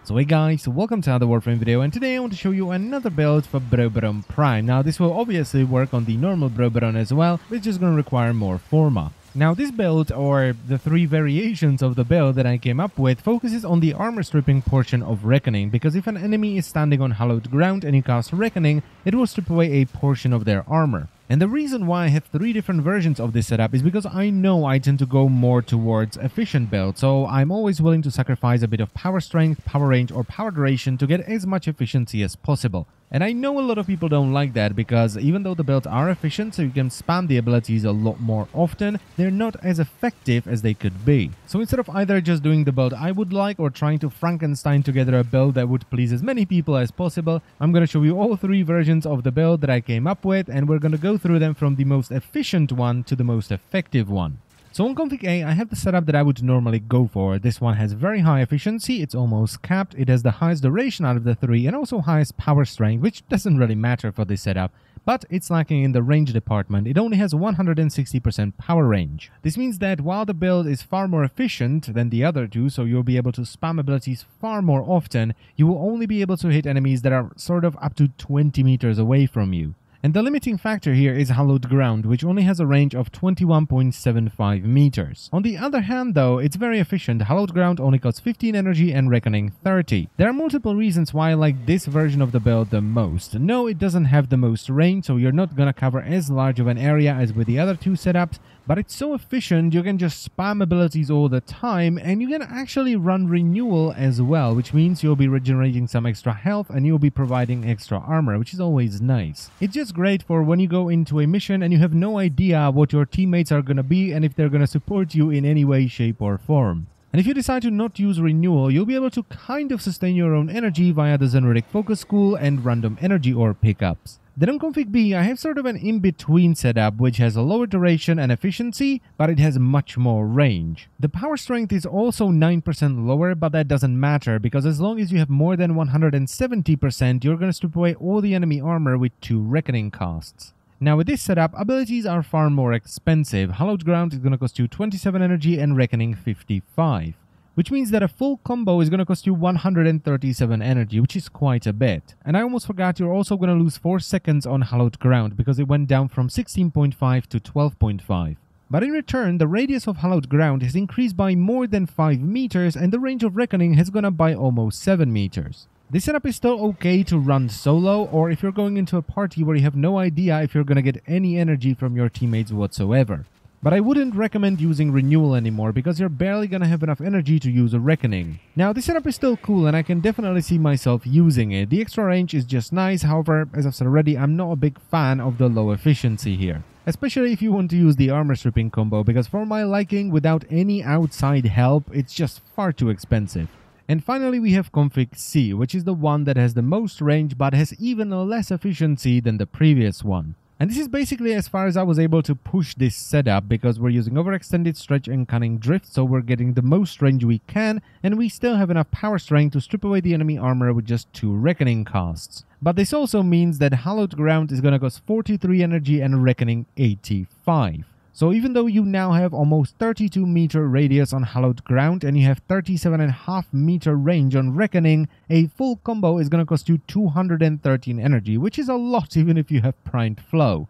So hey guys, welcome to another Warframe video, and today I want to show you another build for Broberon Prime. Now this will obviously work on the normal Broberon as well, but it's just going to require more forma. Now this build, or the three variations of the build that I came up with, focuses on the armor stripping portion of Reckoning, because if an enemy is standing on hallowed ground and you cast Reckoning, it will strip away a portion of their armor. And the reason why I have three different versions of this setup is because I know I tend to go more towards efficient build, so I'm always willing to sacrifice a bit of power strength, power range or power duration to get as much efficiency as possible. And I know a lot of people don't like that because even though the builds are efficient, so you can spam the abilities a lot more often, they're not as effective as they could be. So instead of either just doing the build I would like or trying to Frankenstein together a build that would please as many people as possible, I'm going to show you all three versions of the build that I came up with, and we're going to go through them from the most efficient one to the most effective one. So on config A, I have the setup that I would normally go for. This one has very high efficiency, it's almost capped, it has the highest duration out of the three, and also highest power strength, which doesn't really matter for this setup, but it's lacking in the range department. It only has 160% power range. This means that while the build is far more efficient than the other two, so you'll be able to spam abilities far more often, you will only be able to hit enemies that are sort of up to 20 meters away from you. And the limiting factor here is hallowed ground, which only has a range of 21.75 meters. On the other hand though, it's very efficient. Hallowed ground only costs 15 energy and Reckoning 30. There are multiple reasons why I like this version of the build the most. No, it doesn't have the most range, so you're not gonna cover as large of an area as with the other two setups, but it's so efficient you can just spam abilities all the time, and you can actually run renewal as well, which means you'll be regenerating some extra health and you'll be providing extra armor, which is always nice. It's just great for when you go into a mission and you have no idea what your teammates are gonna be and if they're gonna support you in any way, shape or form. And if you decide to not use renewal, you'll be able to kind of sustain your own energy via the Xenoritic Focus School and random energy ore pickups. Then on config B, I have sort of an in-between setup which has a lower duration and efficiency, but it has much more range. The power strength is also 9% lower, but that doesn't matter because as long as you have more than 170%, you're going to strip away all the enemy armor with 2 Reckoning casts. Now with this setup, abilities are far more expensive. Hallowed Ground is going to cost you 27 energy and Reckoning 55. Which means that a full combo is going to cost you 137 energy, which is quite a bit. And I almost forgot, you're also going to lose 4 seconds on Hallowed Ground because it went down from 16.5 to 12.5. But in return, the radius of Hallowed Ground has increased by more than 5 meters and the range of Reckoning has gone up by almost 7 meters. This setup is still okay to run solo, or if you're going into a party where you have no idea if you're going to get any energy from your teammates whatsoever. But I wouldn't recommend using renewal anymore because you're barely gonna have enough energy to use a Reckoning. Now this setup is still cool and I can definitely see myself using it. The extra range is just nice, however, as I've said already, I'm not a big fan of the low efficiency here. Especially if you want to use the armor stripping combo, because for my liking, without any outside help, it's just far too expensive. And finally we have config C, which is the one that has the most range but has even less efficiency than the previous one. And this is basically as far as I was able to push this setup because we're using overextended stretch and cunning drift, so we're getting the most range we can, and we still have enough power strength to strip away the enemy armor with just 2 Reckoning casts. But this also means that Hallowed Ground is gonna cost 43 energy and Reckoning 85. So even though you now have almost 32 meter radius on Hallowed Ground and you have 37.5 meter range on Reckoning, a full combo is going to cost you 213 energy, which is a lot even if you have primed flow.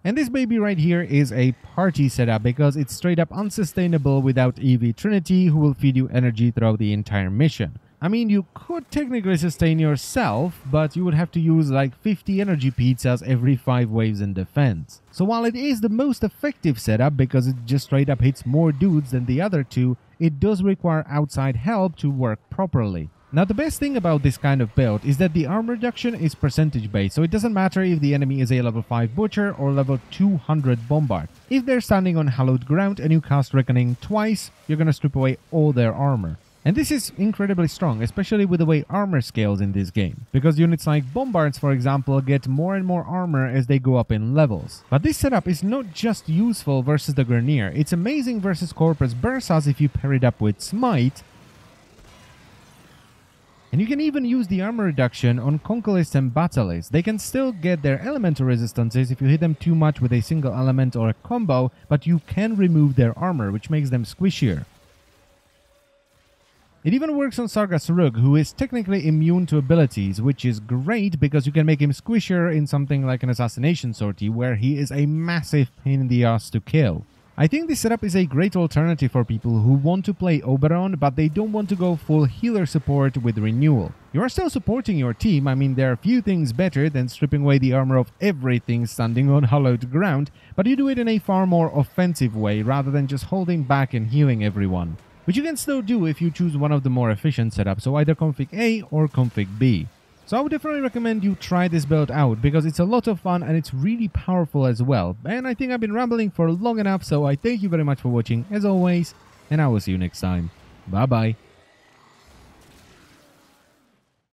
And this baby right here is a party setup because it's straight up unsustainable without EV Trinity, who will feed you energy throughout the entire mission. I mean, you could technically sustain yourself, but you would have to use like 50 energy pizzas every 5 waves in defense. So while it is the most effective setup because it just straight up hits more dudes than the other two, it does require outside help to work properly. Now the best thing about this kind of build is that the armor reduction is percentage based, so it doesn't matter if the enemy is a level 5 Butcher or level 200 Bombard. If they're standing on Hallowed Ground and you cast Reckoning twice, you're gonna strip away all their armor. And this is incredibly strong, especially with the way armor scales in this game, because units like Bombards, for example, get more and more armor as they go up in levels. But this setup is not just useful versus the Grenier, it's amazing versus Corpus Bursas if you pair it up with Smite. And you can even use the armor reduction on Conquilists and Battalists. They can still get their elemental resistances if you hit them too much with a single element or a combo, but you can remove their armor, which makes them squishier. It even works on Sargas Rook, who is technically immune to abilities, which is great because you can make him squishier in something like an assassination sortie, where he is a massive pain in the ass to kill. I think this setup is a great alternative for people who want to play Oberon, but they don't want to go full healer support with Renewal. You are still supporting your team. I mean, there are few things better than stripping away the armor of everything standing on hallowed ground, but you do it in a far more offensive way rather than just holding back and healing everyone, which you can still do if you choose one of the more efficient setups, so either config A or config B. So I would definitely recommend you try this build out because it's a lot of fun and it's really powerful as well. And I think I've been rambling for long enough, so I thank you very much for watching as always, and I will see you next time. Bye bye.